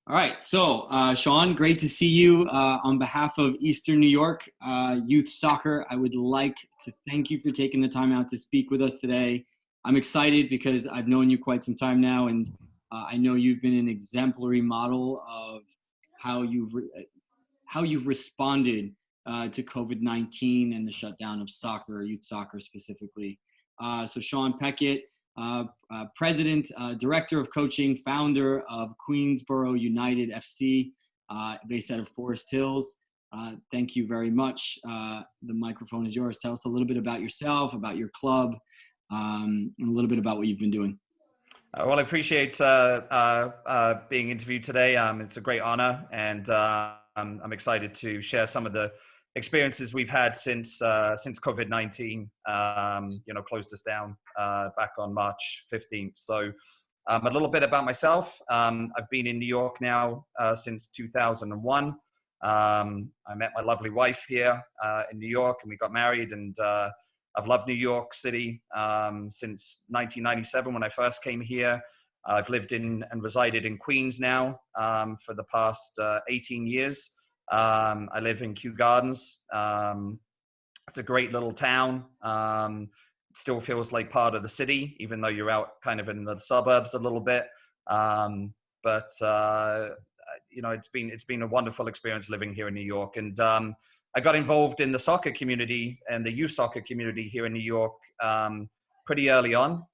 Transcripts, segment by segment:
All right. So, Sean, great to see you. On behalf of Eastern New York Youth Soccer, I would like to thank you for taking the time out to speak with us today. I'm excited because I've known you quite some time now, and I know you've been an exemplary model of how you've responded to COVID-19 and the shutdown of soccer, youth soccer specifically. So, Sean Peckett, President, Director of Coaching, founder of Queensborough United FC, based out of Forest Hills. Thank you very much. The microphone is yours. Tell us a little bit about yourself, about your club, and a little bit about what you've been doing. Well, I appreciate being interviewed today. It's a great honor, and I'm excited to share some of the experiences we've had since COVID-19 closed us down back on March 15th. So a little bit about myself. I've been in New York now since 2001. I met my lovely wife here in New York, and we got married, and I've loved New York City since 1997 when I first came here. I've lived in and resided in Queens now for the past 18 years. I live in Kew Gardens. It's a great little town. It still feels like part of the city, even though you're out kind of in the suburbs a little bit. But it's been a wonderful experience living here in New York. And I got involved in the soccer community and the youth soccer community here in New York pretty early on,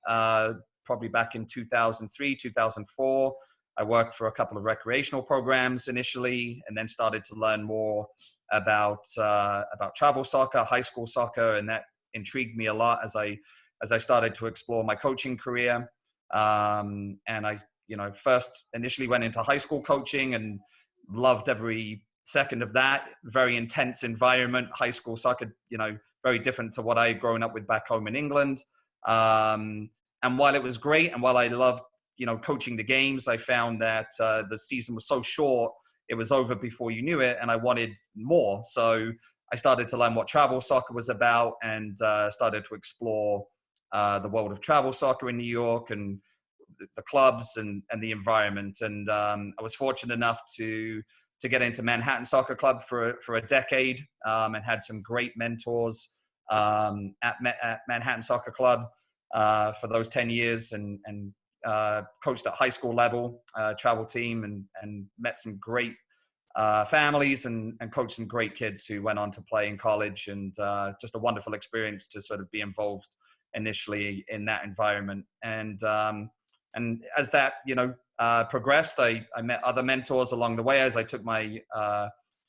probably back in 2003, 2004. I worked for a couple of recreational programs initially, and then started to learn more about travel soccer, high school soccer, and that intrigued me a lot as I started to explore my coaching career. And I, first initially went into high school coaching and loved every second of that. Very intense environment, high school soccer, very different to what I had grown up with back home in England. And while it was great, and while I loved coaching the games, I found that the season was so short, it was over before you knew it, and I wanted more. So I started to learn what travel soccer was about, and started to explore the world of travel soccer in New York and the clubs and the environment. And I was fortunate enough to get into Manhattan Soccer Club for a decade, and had some great mentors at Manhattan Soccer Club for those 10 years, and coached at high school level, travel team, and met some great families and coached some great kids who went on to play in college, and just a wonderful experience to sort of be involved initially in that environment. And as that progressed, I met other mentors along the way as I took my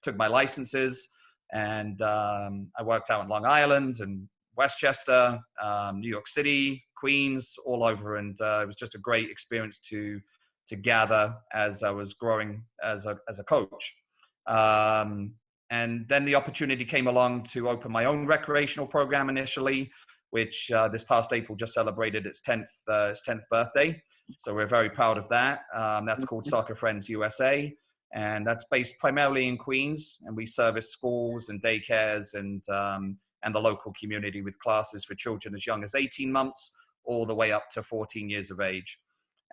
licenses, and I worked out in Long Island and Westchester, New York City, Queens, all over, and it was just a great experience to gather as I was growing as a coach. And then the opportunity came along to open my own recreational program initially, which this past April just celebrated its 10th birthday. So we're very proud of that. That's called Soccer Friends USA, and that's based primarily in Queens, and we service schools and daycares and the local community with classes for children as young as 18 months all the way up to 14 years of age.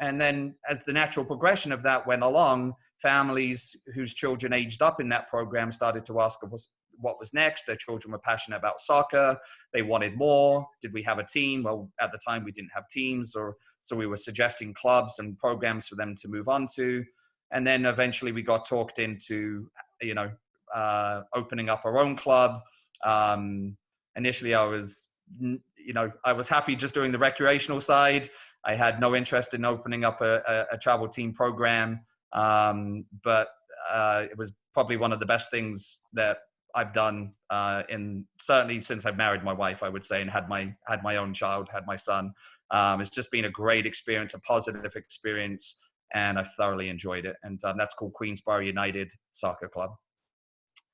And then as the natural progression of that went along, families whose children aged up in that program started to ask us what was next. Their children were passionate about soccer. They wanted more. Did we have a team? Well, at the time we didn't have teams, so we were suggesting clubs and programs for them to move on to. And then eventually we got talked into, opening up our own club. Initially I was happy just doing the recreational side. I had no interest in opening up a travel team program. But it was probably one of the best things that I've done certainly since I've married my wife, I would say, and had my own child, had my son. It's just been a great experience, a positive experience, and I've thoroughly enjoyed it. And that's called Queensborough United Soccer Club.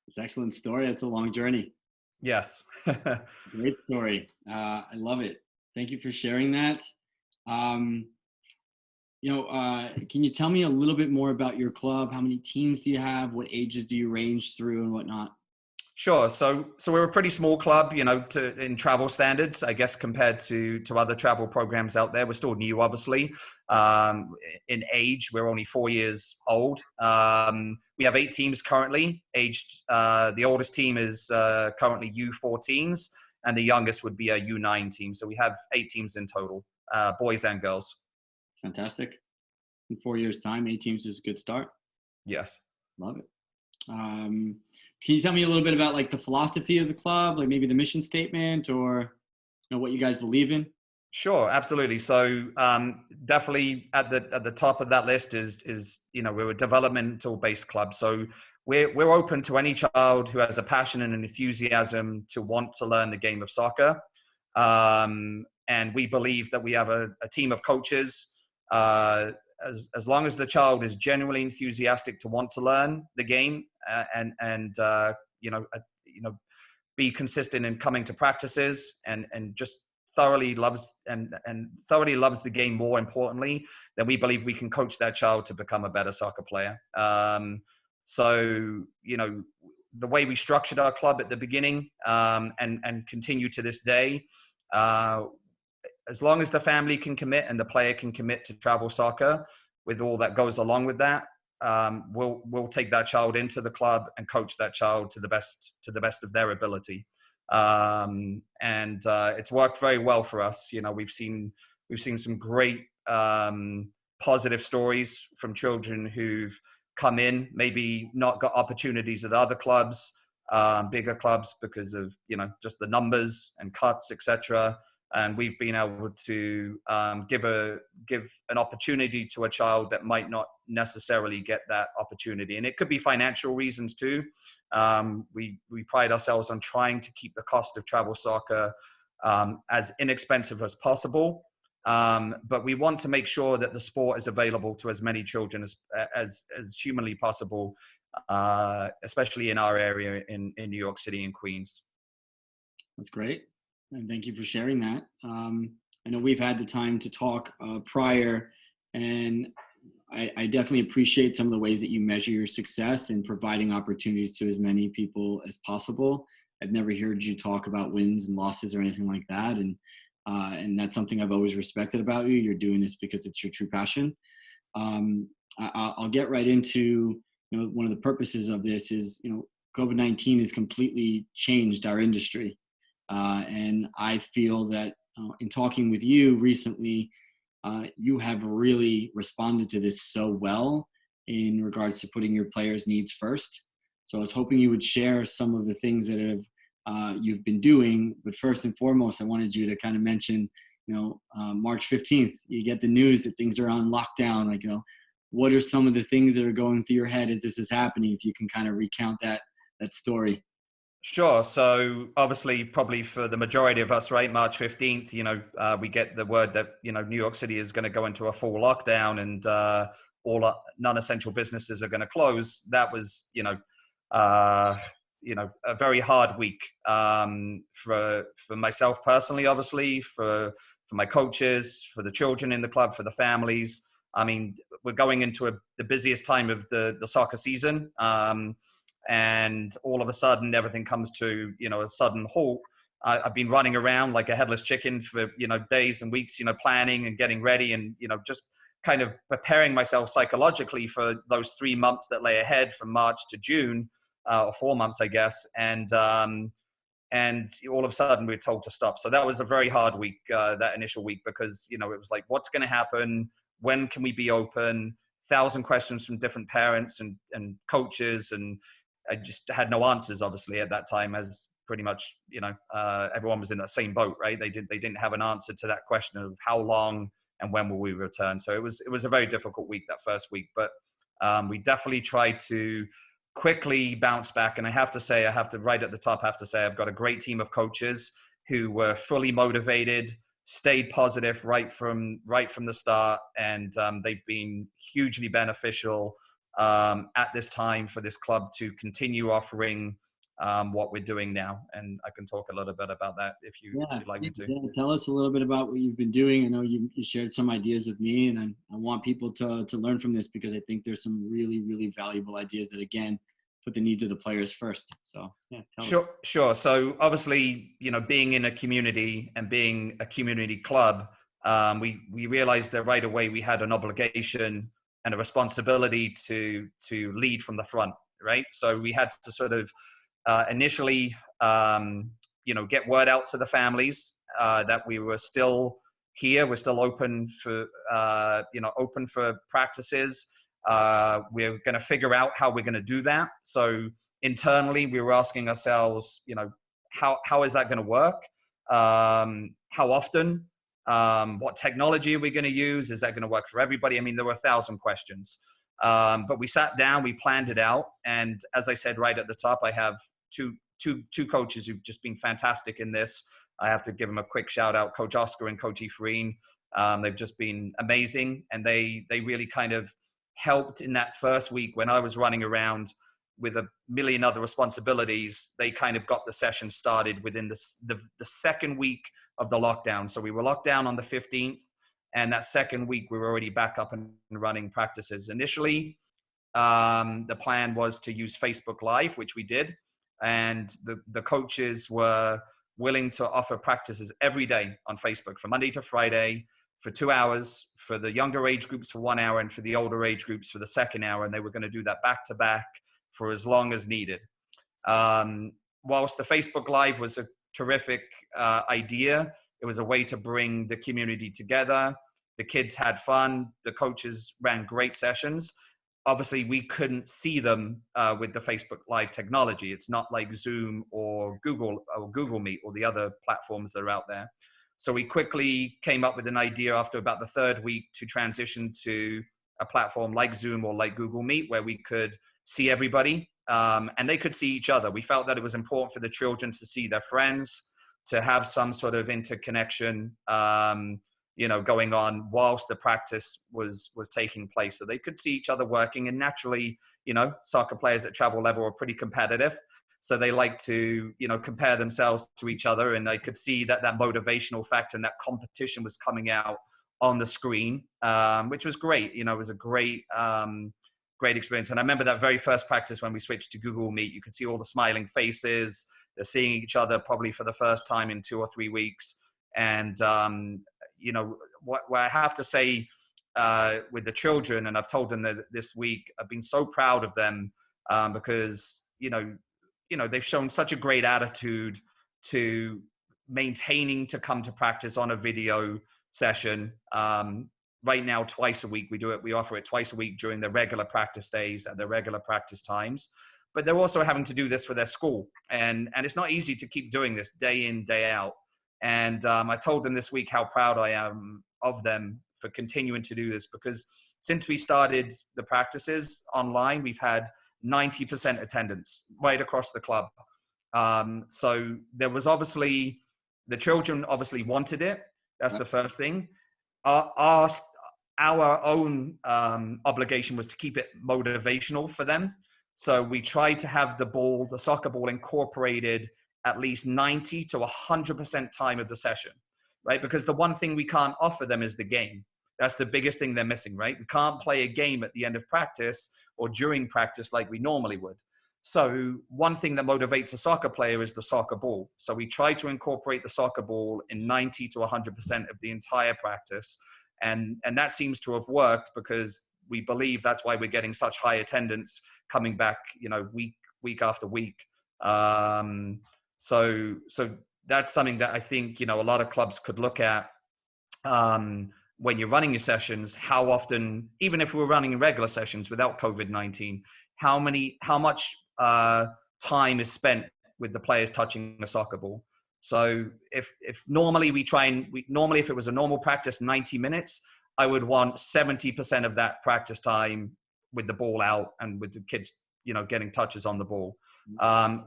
It's an excellent story. It's a long journey. Yes. Great story. I love it. Thank you for sharing that. Can you tell me a little bit more about your club? How many teams do you have? What ages do you range through and whatnot? Sure. So we're a pretty small club, in travel standards, I guess, compared to other travel programs out there. We're still new, obviously. in age. We're only 4 years old. We have 8 teams currently. The oldest team is currently U14s, and the youngest would be a U9 team. So we have 8 teams in total, boys and girls. Fantastic. In 4 years' time, 8 teams is a good start. Yes. Love it. Can you tell me a little bit about like the philosophy of the club, like maybe the mission statement, or what you guys believe in? Sure, absolutely. So definitely at the top of that list is we're a developmental based club. So we're open to any child who has a passion and an enthusiasm to want to learn the game of soccer. And we believe that we have a team of coaches. As long as the child is genuinely enthusiastic to want to learn the game and be consistent in coming to practices and just thoroughly loves the game, more importantly, then we believe we can coach that child to become a better soccer player. So the way we structured our club at the beginning and continue to this day, as long as the family can commit and the player can commit to travel soccer with all that goes along with that, we'll take that child into the club and coach that child to the best of their ability. And it's worked very well for us. We've seen some great positive stories from children who've come in, maybe not got opportunities at other clubs, bigger clubs, because of just the numbers and cuts, etc. And we've been able to give an opportunity to a child that might not necessarily get that opportunity. And it could be financial reasons too. We pride ourselves on trying to keep the cost of travel soccer as inexpensive as possible. But we want to make sure that the sport is available to as many children as humanly possible, especially in our area in New York City and Queens. That's great. And thank you for sharing that. I know we've had the time to talk prior, and I definitely appreciate some of the ways that you measure your success in providing opportunities to as many people as possible. I've never heard you talk about wins and losses or anything like that. And that's something I've always respected about you. You're doing this because it's your true passion. I'll get right into, one of the purposes of this is, COVID-19 has completely changed our industry. And I feel that in talking with you recently, you have really responded to this so well in regards to putting your players' needs first. So I was hoping you would share some of the things that you've been doing. But first and foremost, I wanted you to kind of mention, March 15th, you get the news that things are on lockdown. Like, what are some of the things that are going through your head as this is happening? If you can kind of recount that story. Sure. So obviously, probably for the majority of us, right, March 15th, we get the word that, New York City is going to go into a full lockdown and all non-essential businesses are going to close. That was, a very hard week for myself personally, obviously, for my coaches, for the children in the club, for the families. I mean, we're going into the busiest time of the soccer season. And all of a sudden, everything comes to, a sudden halt. I've been running around like a headless chicken for, days and weeks, planning and getting ready and, just kind of preparing myself psychologically for those 3 months that lay ahead from March to June, or 4 months, I guess. And all of a sudden we're told to stop. So that was a very hard week, that initial week, because, it was like, what's going to happen? When can we be open? 1,000 questions from different parents and coaches, and I just had no answers, obviously, at that time, as pretty much, everyone was in that same boat, right? They didn't have an answer to that question of how long and when will we return. So it was a very difficult week, that first week, but we definitely tried to quickly bounce back. And I have to say, right at the top, I've got a great team of coaches who were fully motivated, stayed positive right from the start, and they've been hugely beneficial at this time for this club to continue offering what we're doing now. And I can talk a little bit about that if you'd like me to. Yeah, tell us a little bit about what you've been doing. I know you shared some ideas with me, and I want people to learn from this, because I think there's some really, really valuable ideas that, again, put the needs of the players first. So yeah, sure. So obviously, being in a community and being a community club, we realized that right away we had an obligation and a responsibility to lead from the front, right? So we had to sort of initially, get word out to the families that we were still here. We're still open for, open for practices. We're going to figure out how we're going to do that. So internally, we were asking ourselves, how is that going to work? How often? What technology are we going to use? Is that going to work for everybody? I mean, there were 1,000 questions. But we sat down, we planned it out. And as I said right at the top, I have two coaches who've just been fantastic in this. I have to give them a quick shout out, Coach Oscar and Coach Efreen. They've just been amazing. And they really kind of helped in that first week when I was running around with a million other responsibilities. They kind of got the session started within the second week of the lockdown. So we were locked down on the 15th. And that second week, we were already back up and running practices. Initially, the plan was to use Facebook Live, which we did. And the coaches were willing to offer practices every day on Facebook from Monday to Friday for 2 hours, for the younger age groups for 1 hour, and for the older age groups for the second hour. And they were going to do that back to back for as long as needed. Whilst the Facebook Live was a terrific idea, it was a way to bring the community together. The kids had fun. The coaches ran great sessions. Obviously, we couldn't see them with the Facebook Live technology. It's not like Zoom or Google Meet or the other platforms that are out there. So we quickly came up with an idea after about the third week to transition to a platform like Zoom or like Google Meet, where we could see everybody and they could see each other. We felt that it was important for the children to see their friends, to have some sort of interconnection, going on whilst the practice was taking place. So they could see each other working. And naturally, soccer players at travel level are pretty competitive. So they like to, compare themselves to each other. And I could see that motivational factor and that competition was coming out on the screen, which was great. It was a great experience. And I remember that very first practice when we switched to Google Meet, you could see all the smiling faces. They're seeing each other probably for the first time in 2 or 3 weeks. And, what I have to say with the children, and I've told them that this week, I've been so proud of them because, they've shown such a great attitude to maintaining to come to practice on a video session. Right now, twice a week, we do it. We offer it twice a week during their regular practice days at their regular practice times. But they're also having to do this for their school. And it's not easy to keep doing this day in, day out. And I told them this week how proud I am of them for continuing to do this, because since we started the practices online, we've had 90% attendance right across the club. So there was obviously, the children obviously wanted it. That's the first thing. Our own obligation was to keep it motivational for them. So we tried to have the soccer ball incorporated at least 90 to 100% time of the session, right? Because the one thing we can't offer them is the game. That's the biggest thing they're missing, right? We can't play a game at the end of practice or during practice like we normally would. So one thing that motivates a soccer player is the soccer ball. So we try to incorporate the soccer ball in 90 to 100% of the entire practice. And that seems to have worked, because we believe that's why we're getting such high attendance coming back, week after week. So that's something that I think, a lot of clubs could look at when you're running your sessions. How often, even if we were running regular sessions without COVID-19, how much time is spent with the players touching a soccer ball? So if normally if it was a normal practice, 90 minutes, I would want 70% of that practice time with the ball out and with the kids, getting touches on the ball.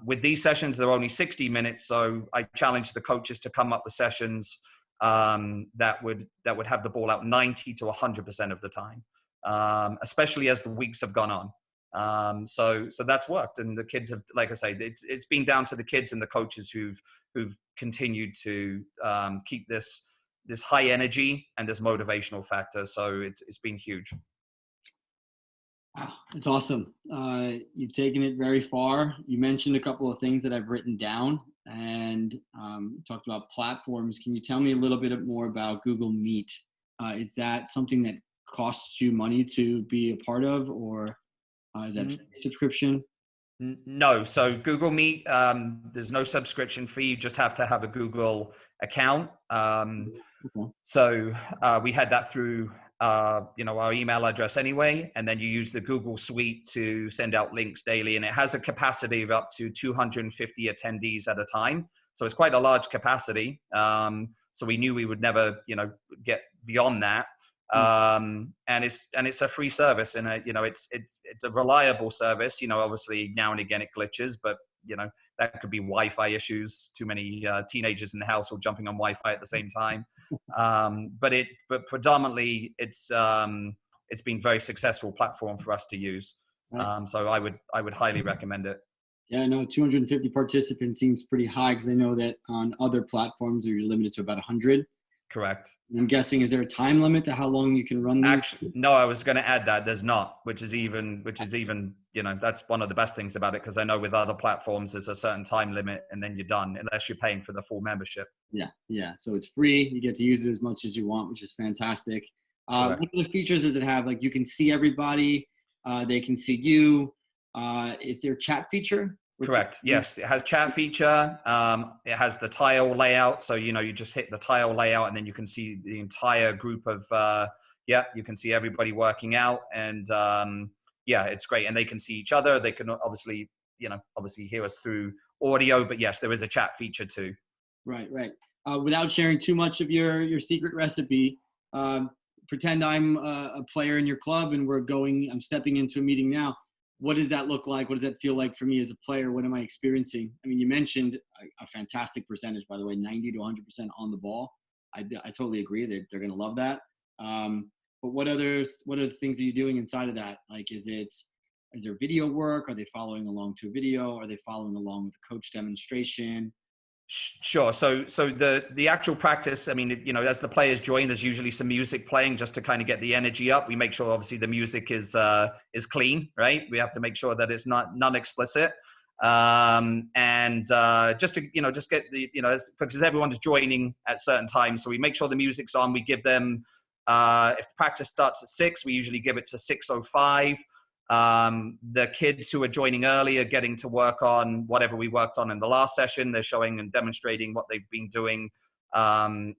With these sessions, they're only 60 minutes. So I challenge the coaches to come up with sessions that would have the ball out 90 to 100% of the time, especially as the weeks have gone on. So that's worked, and the kids have, like I say, it's been down to the kids and the coaches who've continued to keep this high energy and this motivational factor. So it's been huge. Wow, it's awesome. You've taken it very far. You mentioned a couple of things that I've written down. and talked about platforms. Can you tell me a little bit more about Google Meet? Is that something that costs you money to be a part of, or is that subscription? No. So Google Meet, there's no subscription fee. You just have to have a Google account. Okay. So we had that through our email address anyway, and then you use the Google Suite to send out links daily, and it has a capacity of up to 250 attendees at a time. So it's quite a large capacity. So we knew we would never, get beyond that. And it's a free service, and it's a reliable service. Obviously now and again it glitches, but that could be Wi-Fi issues, too many teenagers in the house or jumping on Wi-Fi at the same time. But predominantly it's been a very successful platform for us to use. Right. So I would highly recommend it. Yeah, no, 250 participants seems pretty high, because I know that on other platforms you're limited to about 100. Correct. I'm guessing, is there a time limit to how long you can run these? Actually, no, I was going to add that there's not, which is even, that's one of the best things about it, because I know with other platforms there's a certain time limit and then you're done, unless you're paying for the full membership. Yeah. So it's free. You get to use it as much as you want, which is fantastic. What other features does it have? Like, you can see everybody, they can see you. Is there a chat feature? Correct. Yes, it has chat feature. It has the tile layout. So, you just hit the tile layout and then you can see the entire group of, you can see everybody working out, and it's great. And they can see each other. They can obviously hear us through audio, but yes, there is a chat feature too. Right. Without sharing too much of your secret recipe, pretend I'm a player in your club and I'm stepping into a meeting now. What does that look like? What does that feel like for me as a player? What am I experiencing? I mean, you mentioned a fantastic percentage, by the way, 90 to 100% on the ball. I totally agree that they're going to love that. But what other things are you doing inside of that? Like, is there video work? Are they following along to a video? Are they following along with the coach demonstration? Sure. So the actual practice, I mean, as the players join, there's usually some music playing just to kind of get the energy up. We make sure obviously the music is clean, right? We have to make sure that it's not non-explicit. Just to, just get the, because everyone's joining at certain times. So we make sure the music's on. We give them, if the practice starts at 6, we usually give it to 6:05. The kids who are joining early are getting to work on whatever we worked on in the last session. They're showing and demonstrating what they've been doing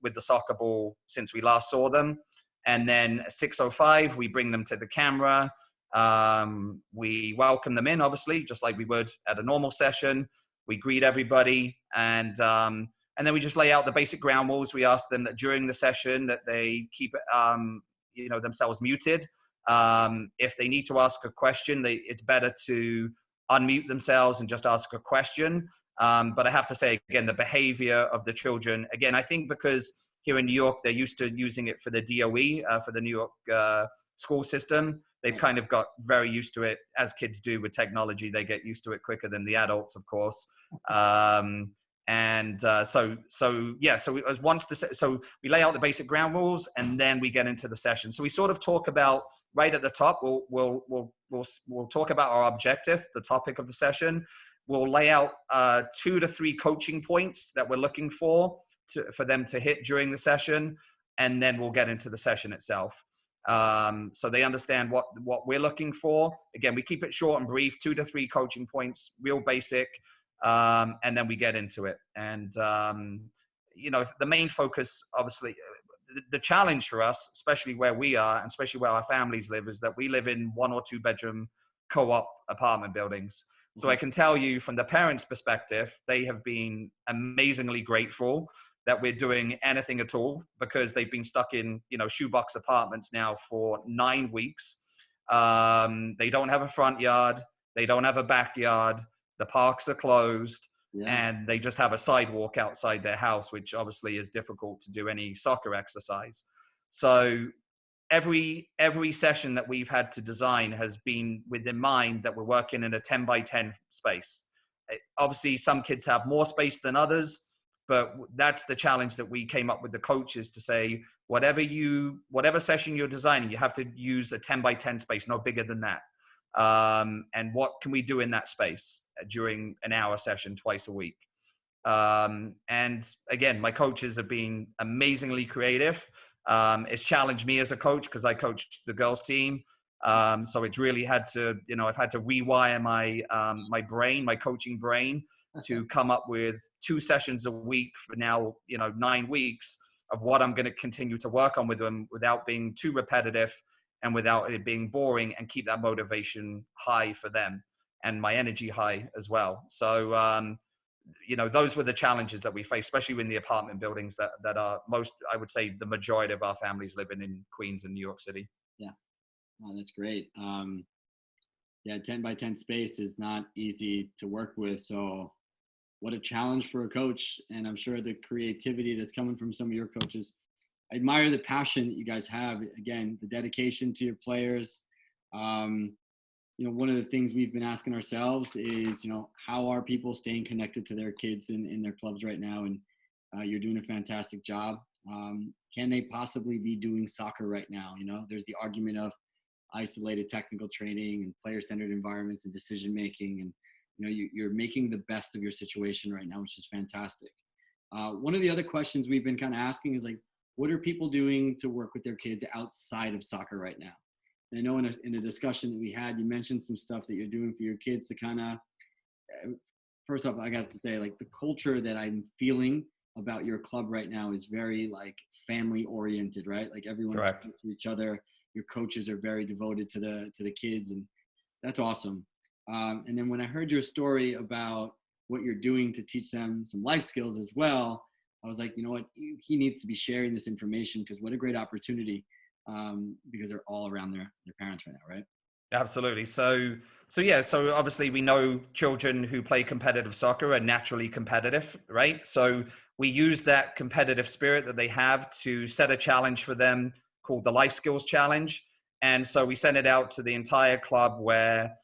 with the soccer ball since we last saw them. And then 6:05, we bring them to the camera. We welcome them in, obviously, just like we would at a normal session. We greet everybody, and then we just lay out the basic ground rules. We ask them that during the session that they keep themselves muted. If they need to ask a question, it's better to unmute themselves and just ask a question. But I have to say, again, the behavior of the children, again, I think because here in New York, they're used to using it for the DOE, for the New York school system. They've kind of got very used to it, as kids do with technology. They get used to it quicker than the adults, of course. So we lay out the basic ground rules, and then we get into the session. So we sort of talk about, right at the top, we'll talk about our objective, the topic of the session. We'll lay out 2 to 3 coaching points that we're looking for them to hit during the session, and then we'll get into the session itself. So they understand what we're looking for. Again, we keep it short and brief, 2 to 3 coaching points, real basic, and then we get into it. And the main focus, obviously, the challenge for us, especially where we are and especially where our families live, is that we live in 1 or 2 bedroom co-op apartment buildings. So I can tell you from the parents' perspective, they have been amazingly grateful that we're doing anything at all, because they've been stuck in, shoebox apartments now for 9 weeks. They don't have a front yard. They don't have a backyard. The parks are closed. Yeah. And they just have a sidewalk outside their house, which obviously is difficult to do any soccer exercise. So every session that we've had to design has been with in mind that we're working in a 10 by 10 space. Obviously, some kids have more space than others, but that's the challenge that we came up with the coaches to say, whatever session you're designing, you have to use a 10 by 10 space, no bigger than that. And what can we do in that space during an hour session twice a week? And again, my coaches have been amazingly creative. It's challenged me as a coach because I coached the girls team. So it's really had to, I've had to rewire my brain, my coaching brain, to come up with 2 sessions a week for now, 9 weeks of what I'm going to continue to work on with them without being too repetitive and without it being boring, and keep that motivation high for them and my energy high as well. So, those were the challenges that we faced, especially in the apartment buildings that are most, I would say, the majority of our families living in Queens and New York City. Yeah. Oh, that's great. Yeah, 10 by 10 space is not easy to work with. So what a challenge for a coach. And I'm sure the creativity that's coming from some of your coaches. I admire the passion that you guys have. Again, the dedication to your players. One of the things we've been asking ourselves is, how are people staying connected to their kids in their clubs right now? And you're doing a fantastic job. Can they possibly be doing soccer right now? There's the argument of isolated technical training and player-centered environments and decision-making. And, you're making the best of your situation right now, which is fantastic. One of the other questions we've been kind of asking is, like, what are people doing to work with their kids outside of soccer right now? And I know in a discussion that we had, you mentioned some stuff that you're doing for your kids to kind of, first off, I got to say, like, the culture that I'm feeling about your club right now is very, like, family oriented, right? Like, everyone talks to each other. Your coaches are very devoted to the kids, and that's awesome. And then when I heard your story about what you're doing to teach them some life skills as well, I was like, you know what, he needs to be sharing this information, because what a great opportunity, because they're all around their parents right now, right? Absolutely. So obviously we know children who play competitive soccer are naturally competitive, right? So we use that competitive spirit that they have to set a challenge for them called the Life Skills Challenge. And so we send it out to the entire club, where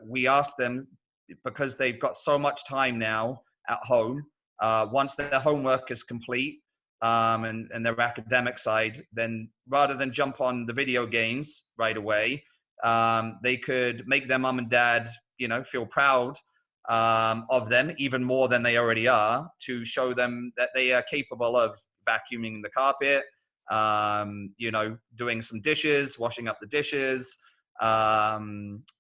we ask them, because they've got so much time now at home, once their homework is complete, and their academic side, then rather than jump on the video games right away, they could make their mom and dad, feel proud of them even more than they already are, to show them that they are capable of vacuuming the carpet, doing some dishes, washing up the dishes,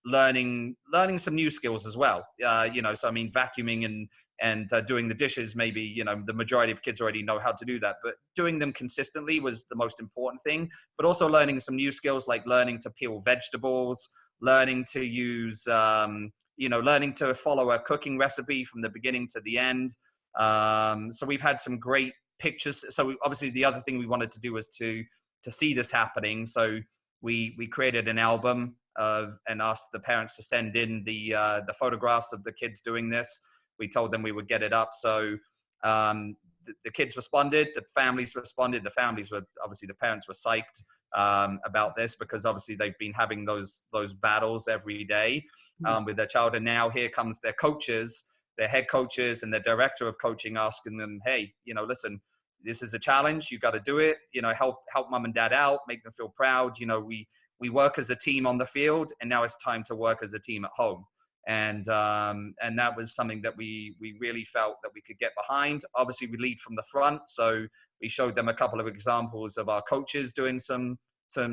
learning some new skills as well. So I mean, vacuuming and doing the dishes, maybe, the majority of kids already know how to do that, but doing them consistently was the most important thing. But also learning some new skills, like learning to peel vegetables, learning to use, learning to follow a cooking recipe from the beginning to the end. So we've had some great pictures. So obviously the other thing we wanted to do was to see this happening. So we created an album and asked the parents to send in the photographs of the kids doing this. We told them we would get it up. So the kids responded, the families responded. The families were, obviously the parents were psyched about this, because obviously they've been having those battles every day with their child. And now here comes their coaches, their head coaches and their director of coaching, asking them, hey, listen, this is a challenge. You got to do it. Help mom and dad out, make them feel proud. We work as a team on the field, and now it's time to work as a team at home. And that was something that we really felt that we could get behind. Obviously, we lead from the front, so we showed them a couple of examples of our coaches doing some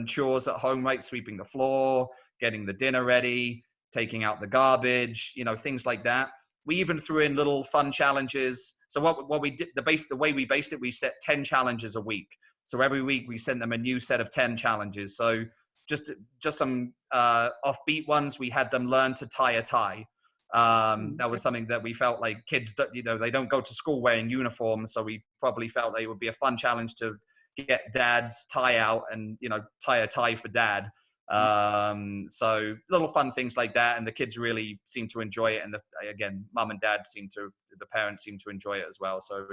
chores at home, right? Sweeping the floor, getting the dinner ready, taking out the garbage, things like that. We even threw in little fun challenges. So what we did, the way we based it, we set 10 challenges a week. So every week we sent them a new set of 10 challenges. So just some offbeat ones. We had them learn to tie a tie. That was something that we felt like kids, they don't go to school wearing uniforms. So we probably felt that it would be a fun challenge to get dad's tie out and, tie a tie for dad. So little fun things like that. And the kids really seem to enjoy it. And again, mom and dad the parents seem to enjoy it as well. So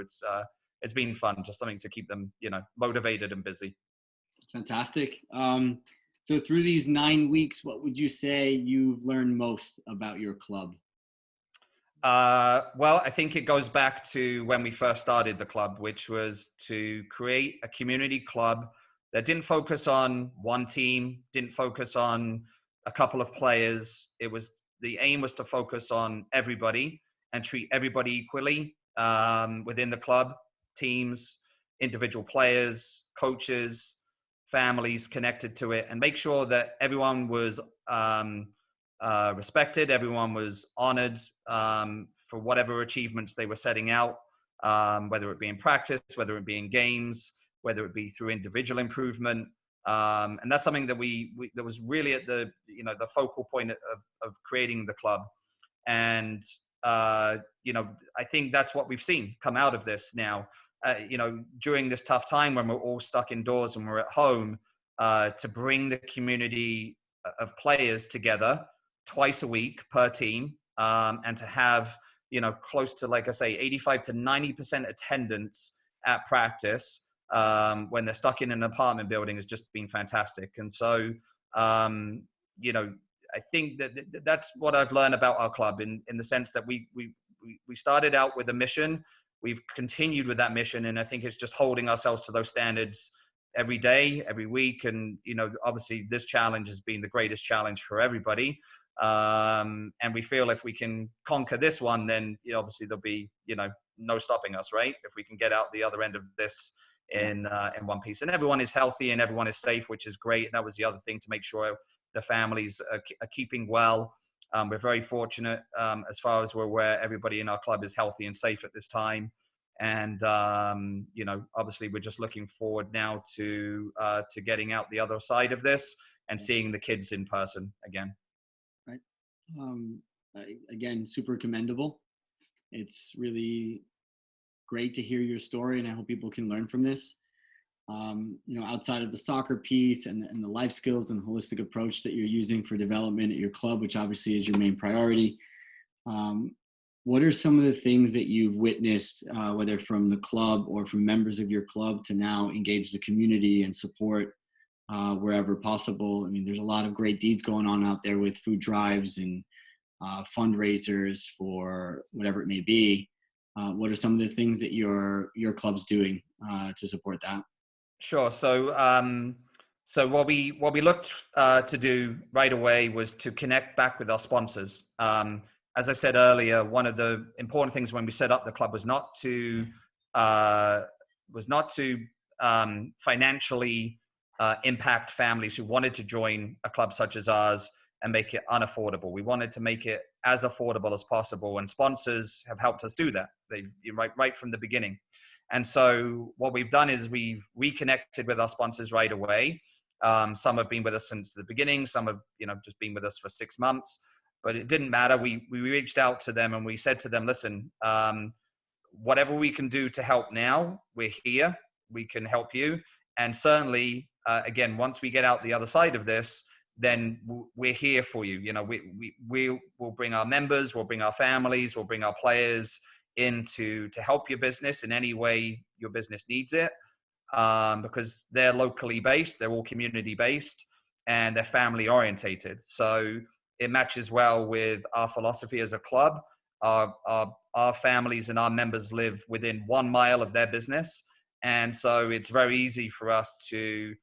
it's been fun, just something to keep them, motivated and busy. It's fantastic. So through these 9 weeks, what would you say you've learned most about your club? Well, I think it goes back to when we first started the club, which was to create a community club that didn't focus on one team, didn't focus on a couple of players. The aim was to focus on everybody and treat everybody equally, within the club, teams, individual players, coaches, families connected to it, and make sure that everyone was respected, everyone was honored for whatever achievements they were setting out, whether it be in practice, whether it be in games, whether it be through individual improvement. And that's something that that was really at the focal point of creating the club. And I think that's what we've seen come out of this now. During this tough time when we're all stuck indoors and we're at home, to bring the community of players together twice a week per team, and to have close to, like I say, 85 to 90% attendance at practice when they're stuck in an apartment building has just been fantastic. And so I think that's what I've learned about our club in the sense that we started out with a mission. We've continued with that mission, and I think it's just holding ourselves to those standards every day, every week. And obviously this challenge has been the greatest challenge for everybody. And we feel if we can conquer this one, then obviously there'll be no stopping us, right? If we can get out the other end of this in one piece, and everyone is healthy and everyone is safe, which is great. That was the other thing, to make sure the families are keeping well. We're very fortunate, as far as we're aware, everybody in our club is healthy and safe at this time. And, obviously we're just looking forward now to getting out the other side of this and seeing the kids in person again. Right. Again, super commendable. It's really great to hear your story, and I hope people can learn from this. Outside of the soccer piece and the life skills and holistic approach that you're using for development at your club, which obviously is your main priority, what are some of the things that you've witnessed, whether from the club or from members of your club, to now engage the community and support wherever possible? I mean, there's a lot of great deeds going on out there with food drives and fundraisers for whatever it may be. What are some of the things that your club's doing to support that? Sure. So what we looked to do right away was to connect back with our sponsors. As I said earlier, one of the important things when we set up the club was not to financially impact families who wanted to join a club such as ours and make it unaffordable. We wanted to make it as affordable as possible, and sponsors have helped us do that. They've right from the beginning. And so what we've done is we've reconnected with our sponsors right away. Some have been with us since the beginning. Some have, just been with us for 6 months, but it didn't matter. We reached out to them and we said to them, listen, whatever we can do to help now, we're here. We can help you. And certainly, again, once we get out the other side of this, then we're here for you. We will bring our members, we'll bring our families, we'll bring our players in to help your business in any way your business needs it, because they're locally based, they're all community based, and they're family orientated. So it matches well with our philosophy as a club. Our families and our members live within 1 mile of their business, and so it's very easy for us to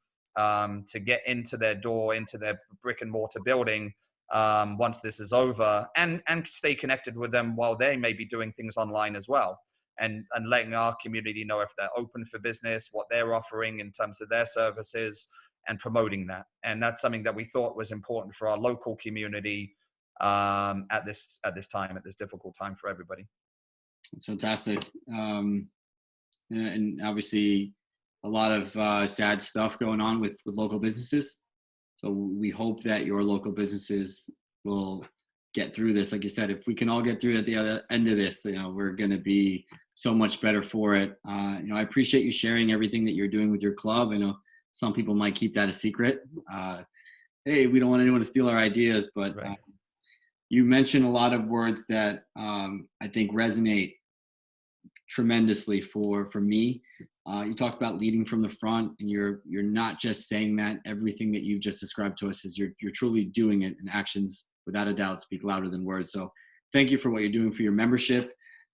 get into their door, into their brick and mortar building once this is over, and stay connected with them while they may be doing things online as well, and letting our community know if they're open for business, what they're offering in terms of their services, and promoting that. And that's something that we thought was important for our local community at this time, at this difficult time for everybody. That's fantastic. And obviously a lot of sad stuff going on with local businesses. So we hope that your local businesses will get through this. Like you said, if we can all get through at the other end of this, we're going to be so much better for it. I appreciate you sharing everything that you're doing with your club. I know some people might keep that a secret. Hey, we don't want anyone to steal our ideas, but right. You mentioned a lot of words that I think resonate tremendously for me. You talked about leading from the front, and you're not just saying that. Everything that you've just described to us is you're truly doing it, and actions without a doubt speak louder than words. So thank you for what you're doing for your membership.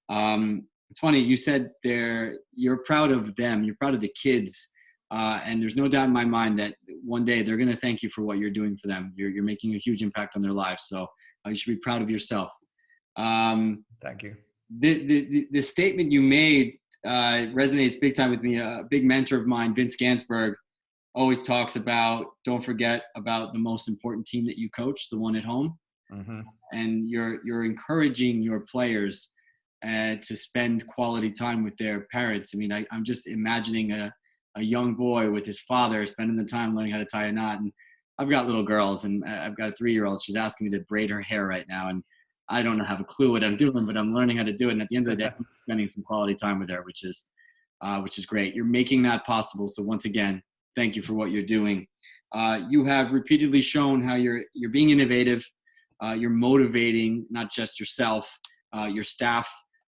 It's funny, you said you're proud of them, you're proud of the kids, and there's no doubt in my mind that one day they're going to thank you for what you're doing for them. You're making a huge impact on their lives, so you should be proud of yourself. Thank you. The statement you made resonates big time with me. A big mentor of mine, Vince Gansberg, always talks about, don't forget about the most important team that you coach, the one at home. Mm-hmm. And you're encouraging your players to spend quality time with their parents. I mean, I'm just imagining a young boy with his father spending the time learning how to tie a knot. And I've got little girls, and I've got a 3-year-old. She's asking me to braid her hair right now, and I don't have a clue what I'm doing, but I'm learning how to do it. And at the end of the day, I'm spending some quality time with her, which is great. You're making that possible. So once again, thank you for what you're doing. You have repeatedly shown how you're being innovative. You're motivating not just yourself, your staff,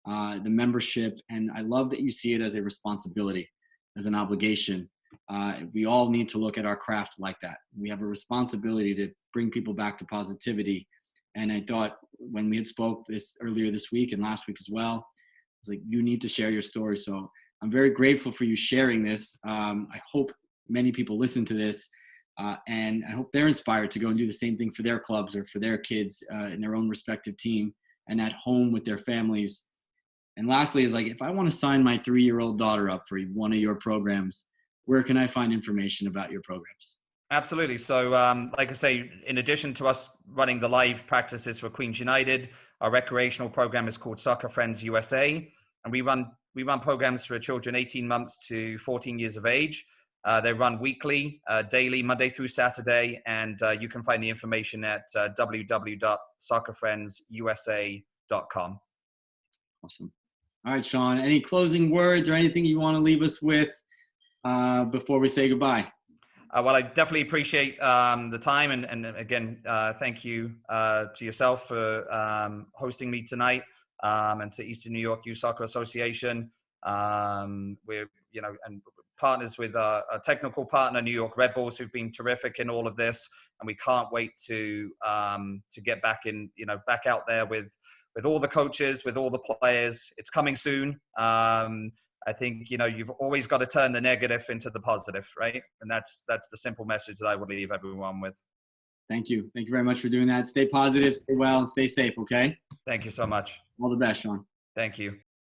the membership, and I love that you see it as a responsibility, as an obligation. We all need to look at our craft like that. We have a responsibility to bring people back to positivity. And I thought when we had spoke this earlier this week and last week as well, I was like, you need to share your story. So I'm very grateful for you sharing this. I hope many people listen to this, and I hope they're inspired to go and do the same thing for their clubs or for their kids in their own respective team and at home with their families. And lastly is like, if I want to sign my 3-year-old daughter up for one of your programs, where can I find information about your programs? Absolutely. So, like I say, in addition to us running the live practices for Queens United, our recreational program is called Soccer Friends USA, and we run programs for children 18 months to 14 years of age. They run weekly, daily, Monday through Saturday, and you can find the information at www.soccerfriendsusa.com. Awesome. All right, Sean, any closing words or anything you want to leave us with before we say goodbye? Well, I definitely appreciate the time. And again, thank you to yourself for hosting me tonight, and to Eastern New York Youth Soccer Association. We're, and partners with a technical partner, New York Red Bulls, who've been terrific in all of this. And we can't wait to get back back out there with all the coaches, with all the players. It's coming soon. I think, you've always got to turn the negative into the positive, right? And that's the simple message that I would leave everyone with. Thank you. Thank you very much for doing that. Stay positive, stay well, and stay safe, okay? Thank you so much. All the best, Sean. Thank you.